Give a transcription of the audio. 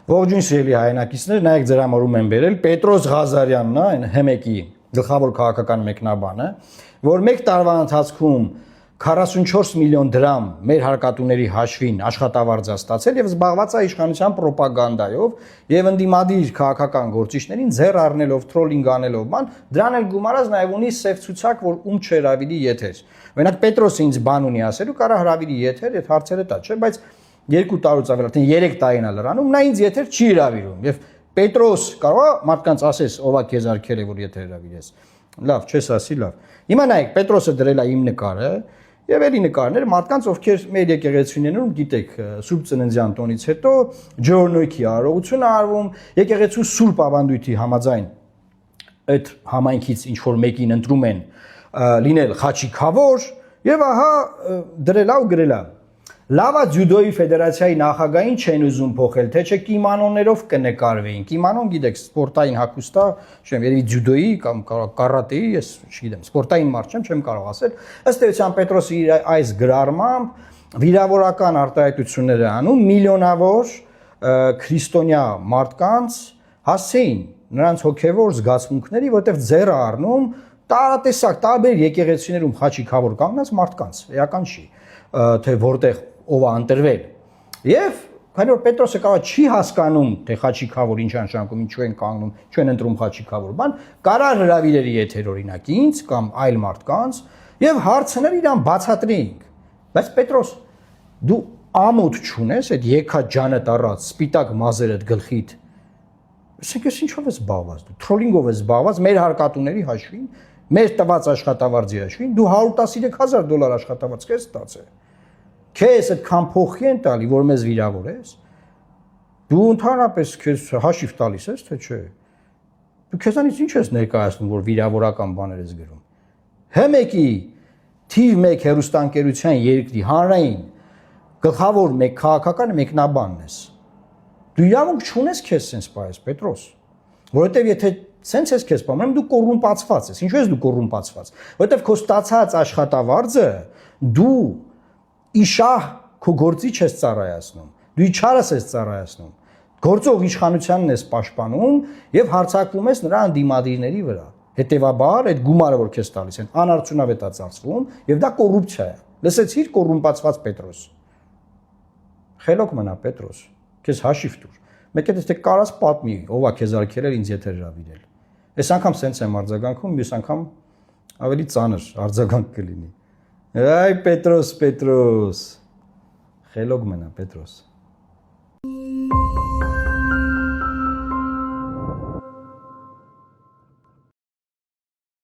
Ողջույն սիրելի հայրենակիցներ, նայեք ձեր համարում եմ բերել Պետրոս Ղազարյանն է, այն ՀՄԷԿ-ի գլխավոր քաղաքական մեկնաբանը, որ մեկ տարվա ընթացքում 44 միլիոն դրամ մեր հարկատուների հաշվին աշխատավարձ է ստացել եւ զբաղված է իշխանության ռոպագանդայով եւ ընդդիմադիր քաղաքական գործիչներին ձեռ առնելով, թրոլինգ անելով, բան, դրան էլ գումարած նաեւ ունի սև ցուցակ, որ ում չհրավիրի եթեր։ Օրինակ Պետրոսը ինձ բան ունի ասելու, կարա հրավիրի եթեր, այդ հարցերը տա, չէ, բայց 2 տարուց ավել, արդեն 3 տարին է լրանում, նա ինձ եթեր չի հրավիրում եւ Պետրոս կարող է մարդկանց ասես, ով է քեզ արկել է, որ եթեր հրավիրես։ Լավ, չես ասի, լավ։ Հիմա նայեք, Պետրոսը դրել է իմ նկարը եւ էլի նկարներ մարդկանց, ովքեր մեր եկեղեցիներում, գիտեք, Սուրբ Ծննդյան տոնից հետո ջորնոյքի արարողություն է արվում, եկեղեցու Սուրբ ավանդույթի համաձայն այդ համայնքից ինչ որ մեկին ընտրում են լինել խաչիկավոր եւ ահա դրել է ու գրել է Լավա ձյուդոյի ֆեդերացիայի նախագահին չեն ուզում փոխել, թե չէ կիմանոներով կնկարվեին։ Կիմանոն գիտեք, սպորտային հագուստ է, չեմ, երևի ձյուդոյի կամ կարատեի, ես չգիտեմ, սպորտային մարդ չեմ կարող ասել։ Ըստ էության Պետրոսը իր այս գրառմամբ վիրավորական արտահայտություններ է անում միլիոնավոր քրիստոնյա մարդկանց հասցեին նրանց հոգևոր զգացմունքների, որտեղ ձեռը առնում տարատեսակ տարբեր եկեղեցիներում խաչիկավոր կանգնած մարդկանց, էական չի, թե որտեղ ով է ընտրվել։ Եվ քանի որ Պետրոսը կարող չի հասկանում, թե խաչիկավոր ինչ նշանակում, ինչու են կանգնում, ինչու են ընտրում խաչիկավոր բան, կարա հրավիրել եթեր օրինակ ինձ կամ այլ մարդկանց եւ հարցնել իրան բացատրեինք։ Բայց Պետրոս, դու ամոթ չունես այդ եկա ջանդ առած, սպիտակ մազերդ գլխիդ։ Ասենք ես ինչով ես զբաղված դու, թրոլինգով ես զբաղված մեր հարկատուների հաշվին, մեր տված աշխատավարձի հաշվին, դու $113,000 աշխատավարձ քեզ ստացել։ Քեզ այդքան փոխի են տալի, որ մեզ վիրավորես։ Դու ընդհանրապես քեզ հաշիվ տալիս ես, թե չէ։ Դու քեզանից ինչ ես ներկայացնում, որ վիրավորական բաներ ես գրում։ ՀՄԷԿ-ի թիվ 1 հեռուստաընկերության երկրի հանրային գլխավոր մեկ քաղաքական մեկնաբանն ես։ Դու իրավունք չունես քեզ sense պայես, Պետրոս։ Որովհետև եթե sense ես քեզ պայում, դու կոռումպացված ես։ Ինչու ես դու կոռումպացված։ Որովհետև քո ստացած աշխատավարձը դու իշահ քո գործիչ ես ծառայացնում, դու իչարս ես ծառայացնում, գործող իշխանությանն ես պաշտպանում եւ հարձակվում ես նրա անդիմադիրների վրա։ Հետևաբար այդ գումարը, որ քեզ տալիս են, անարդյունավետ է ծախսվում եւ դա կոռուպցիա է։ Լսեցիր կոռումպացված Պետրոս։ Խելոք մնա Պետրոս, քեզ հաշիվ տուր։ Մեկ էլ եթե կարաս պատմի, ով է քեզ արկել էր ինձ եթեր հրավիրել։ Այս անգամ սենց եմ արձագանքում, մյուս անգամ ավելի ծանր արձագանք կլինի։ Այ Պետրոս, խելոք մնա Պետրոս։